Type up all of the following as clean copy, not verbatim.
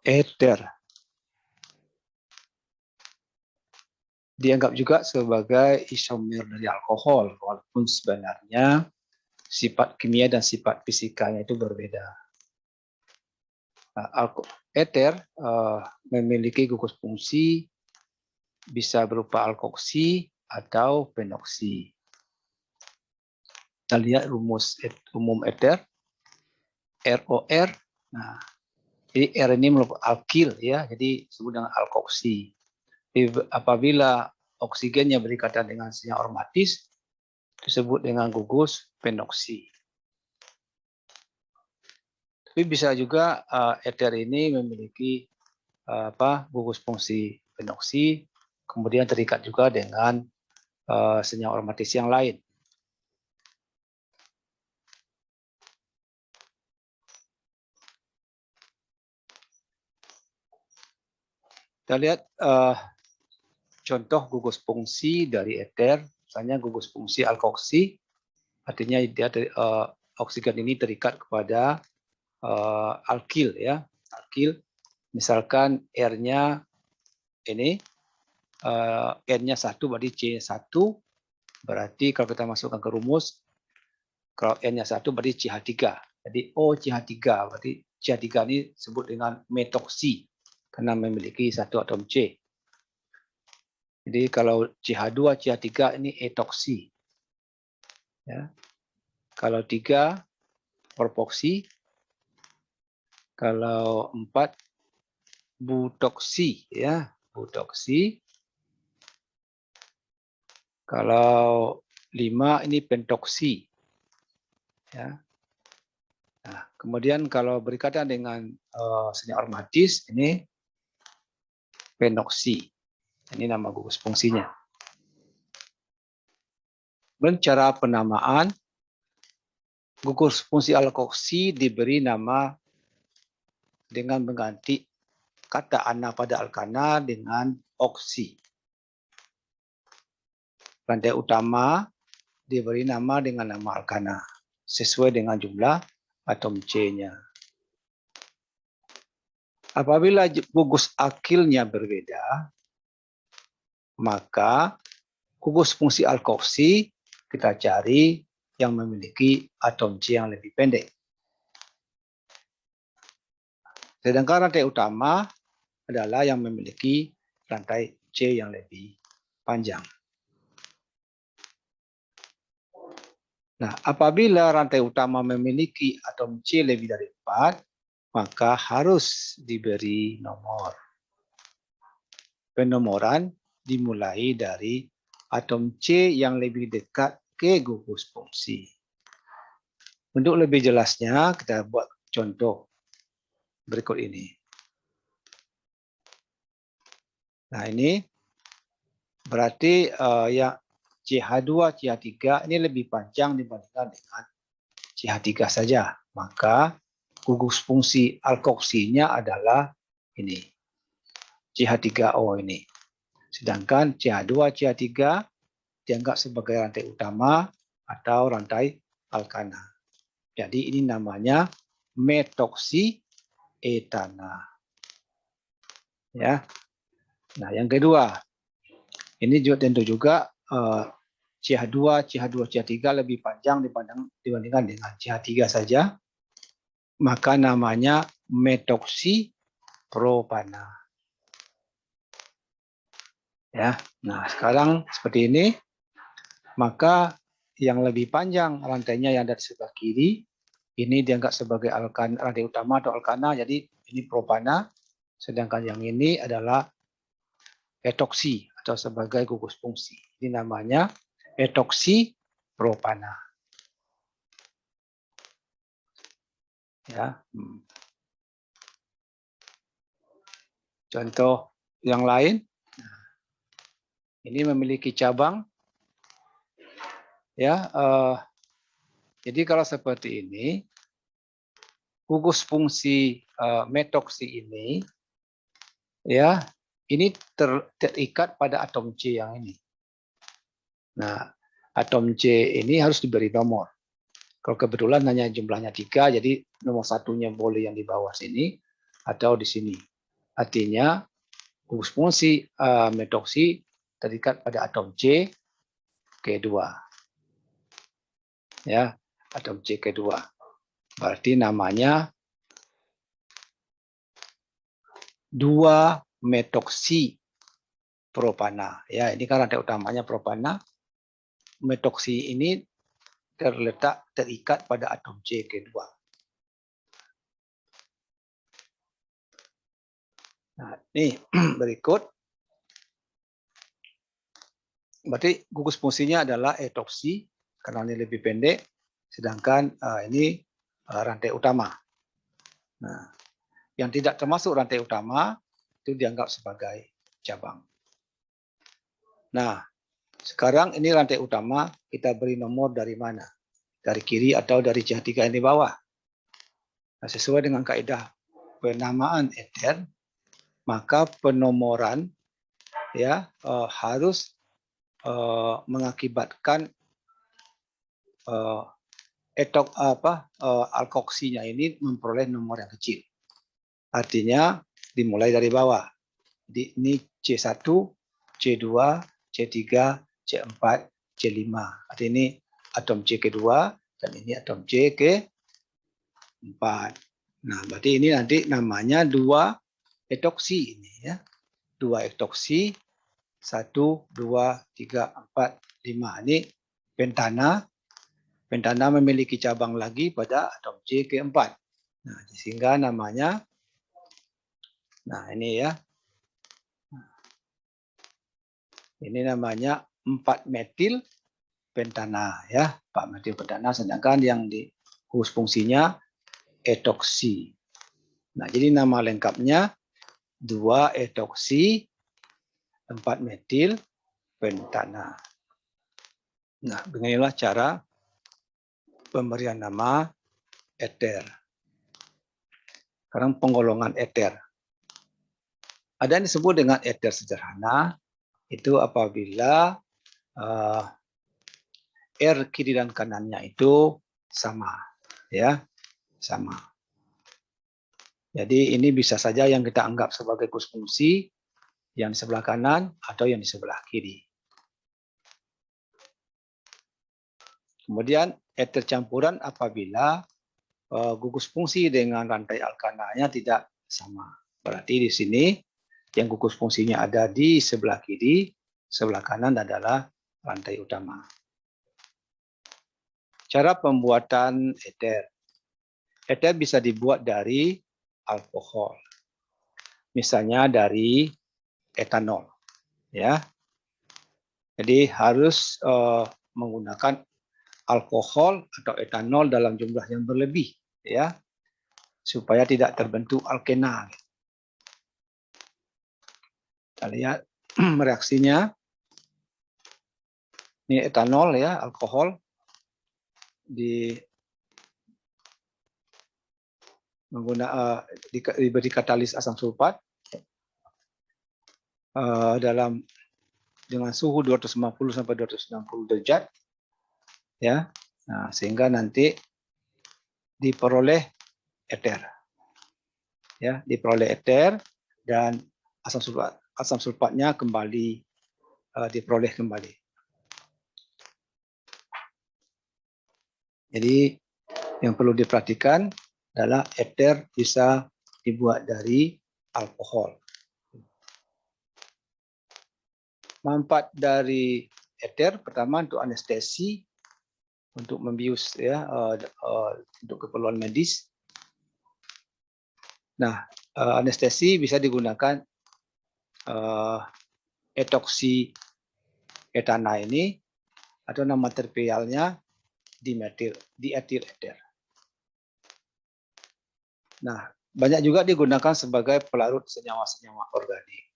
eter. Dianggap juga sebagai isomer dari alkohol, walaupun sebenarnya sifat kimia dan sifat fisikanya itu berbeda. Eter memiliki gugus fungsi bisa berupa alkoksi atau fenoksi. Kita lihat rumus umum eter, ROR. Nah, jadi R ini merupakan alkil ya, jadi disebut dengan alkoksi. Apabila oksigennya berikatan dengan senyawa aromatis, disebut dengan gugus fenoksi. Tapi bisa juga eter ini memiliki gugus fungsi fenoksi, kemudian terikat juga dengan senyawa aromatis yang lain. Kita lihat contoh gugus fungsi dari eter, misalnya gugus fungsi alkoksi, artinya dia oksigen ini terikat kepada alkil ya, alkil. Misalkan R-nya ini, N-nya 1 berarti C1, berarti kalau kita masukkan ke rumus, kalau N-nya 1 berarti CH3. Jadi OCH3, berarti CH3 ini disebut dengan metoksi, karena memiliki satu atom C. Jadi kalau CH2, CH3 ini etoksi. Ya. Kalau 3, propoksi. Kalau 4, butoksi. Ya, butoksi. Kalau 5 ini pentoksi. Ya. Nah, kemudian kalau berikatan dengan senyawa aromatis ini penoksi. Ini nama gugus fungsinya. Dan cara penamaan gugus fungsi alkoksi diberi nama dengan mengganti kata ana pada alkana dengan oksi. Rantai utama diberi nama dengan nama alkana sesuai dengan jumlah atom C-nya. Apabila gugus akilnya berbeda, maka gugus fungsi alkoksi kita cari yang memiliki atom C yang lebih pendek. Sedangkan rantai utama adalah yang memiliki rantai C yang lebih panjang. Nah, apabila rantai utama memiliki atom C lebih dari 4, maka harus diberi nomor. Penomoran dimulai dari atom C yang lebih dekat ke gugus fungsi. Untuk lebih jelasnya, kita buat contoh berikut ini. Nah, ini berarti yang CH2, CH3 ini lebih panjang dibandingkan dengan CH3 saja. Maka gugus fungsi alkoksinya adalah ini, CH3O ini. Sedangkan CH2, CH3 dianggap sebagai rantai utama atau rantai alkana. Jadi ini namanya metoksi etana. Ya. Nah, yang kedua, ini juga tentu juga CH2, CH3 lebih panjang dibandingkan dengan CH3 saja. Maka namanya metoksi propana. Ya. Nah, sekarang seperti ini. Maka yang lebih panjang rantainya yang dari sebelah kiri, ini dianggap sebagai rantai utama atau alkana, jadi ini propana. Sedangkan yang ini adalah etoksi atau sebagai gugus fungsi. Ini namanya etoksi propana. Ya. Contoh yang lain, ini memiliki cabang. Ya, jadi kalau seperti ini, gugus fungsi metoksi ini, ya, ini terikat pada atom C yang ini. Nah, atom C ini harus diberi nomor. Kalau kebetulan hanya jumlahnya 3, jadi nomor satunya boleh yang di bawah sini atau di sini. Artinya gugus fungsi metoksi terikat pada atom C K2. Ya, atom C K2. Berarti namanya 2-metoksi propana. Ya, ini kan rantai utamanya propana. Metoksi ini terikat pada atom C K2. Nah, ini berikut. Berarti gugus fungsinya adalah etoksi karena ini lebih pendek, sedangkan ini rantai utama. Nah, yang tidak termasuk rantai utama itu dianggap sebagai cabang. Nah, sekarang ini rantai utama, kita beri nomor dari mana? Dari kiri atau dari jihad 3 yang di bawah. Nah, sesuai dengan kaidah penamaan eter, maka penomoran ya harus mengakibatkan alkoksinya ini memperoleh nomor yang kecil. Artinya dimulai dari bawah. Jadi ini C1, C2, C3, C4, C5. Artinya ini atom C kedua dan ini atom C ke-4. Nah, berarti ini nanti namanya 2 etoksi ini ya. 2 etoksi 1, 2, 3, 4, 5. Ini pentana. Pentana memiliki cabang lagi pada atom C ke-4. Nah, sehingga namanya, nah ini ya, ini namanya 4-metil pentana ya, 4-metil pentana. Sedangkan yang di gugus fungsinya etoksi. Nah, jadi nama lengkapnya 2 etoksi 4-metil pentana. Nah, beginilah cara pemberian nama eter. Sekarang penggolongan eter. Ada yang disebut dengan eter sederhana, itu apabila R kiri dan kanannya itu sama, ya, sama. Jadi ini bisa saja yang kita anggap sebagai gugus fungsi yang di sebelah kanan atau yang di sebelah kiri. Kemudian eter campuran apabila gugus fungsi dengan rantai alkananya tidak sama. Berarti di sini yang gugus fungsinya ada di sebelah kiri, sebelah kanan adalah rantai utama. Cara pembuatan eter. Eter bisa dibuat dari alkohol. Misalnya dari etanol. Ya. Jadi harus menggunakan alkohol atau etanol dalam jumlah yang berlebih, ya, supaya tidak terbentuk alkena. Kita lihat reaksinya. Ini etanol ya, alkohol diberi katalis asam sulfat dengan suhu 250 sampai 260 derajat, ya. Nah, sehingga nanti diperoleh eter, ya, diperoleh eter dan asam sulfatnya kembali diperoleh kembali. Jadi yang perlu diperhatikan adalah eter bisa dibuat dari alkohol. Manfaat dari eter pertama untuk anestesi, untuk membius ya, untuk keperluan medis. Nah, anestesi bisa digunakan etoksi etana ini atau nama terpialnya dietil eter. Nah, banyak juga digunakan sebagai pelarut senyawa-senyawa organik.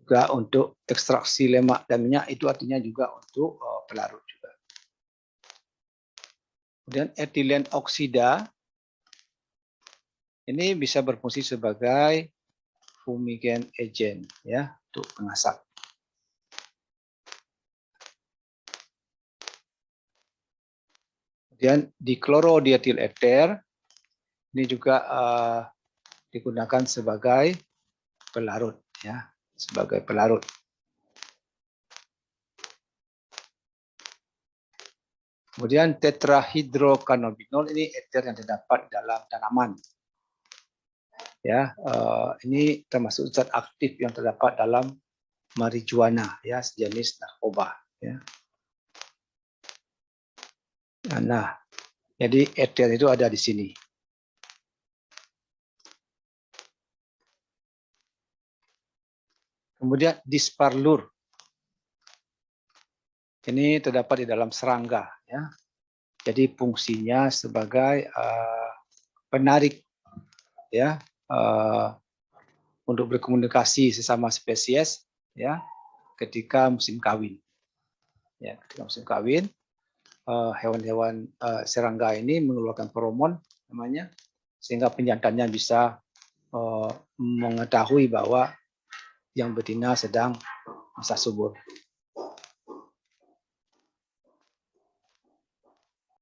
Juga untuk ekstraksi lemak dan minyak, itu artinya juga untuk pelarut juga. Kemudian etilen oksida ini bisa berfungsi sebagai fumigant agent ya, untuk pengasap. Kemudian diklorodietil ether ini juga digunakan sebagai pelarut, ya, sebagai pelarut. Kemudian tetrahidrokannabinol ini ether yang terdapat dalam tanaman. Ya, ini termasuk zat aktif yang terdapat dalam marijuana, ya, sejenis narkoba. Ya. Nah, jadi ether itu ada di sini. Kemudian disparlur. Ini terdapat di dalam serangga, ya. Jadi fungsinya sebagai penarik, ya, untuk berkomunikasi sesama spesies, ya, ketika musim kawin. Ya, ketika musim kawin, hewan-hewan serangga ini mengeluarkan feromon namanya, sehingga penjantannya bisa mengetahui bahwa yang betina sedang masa subur.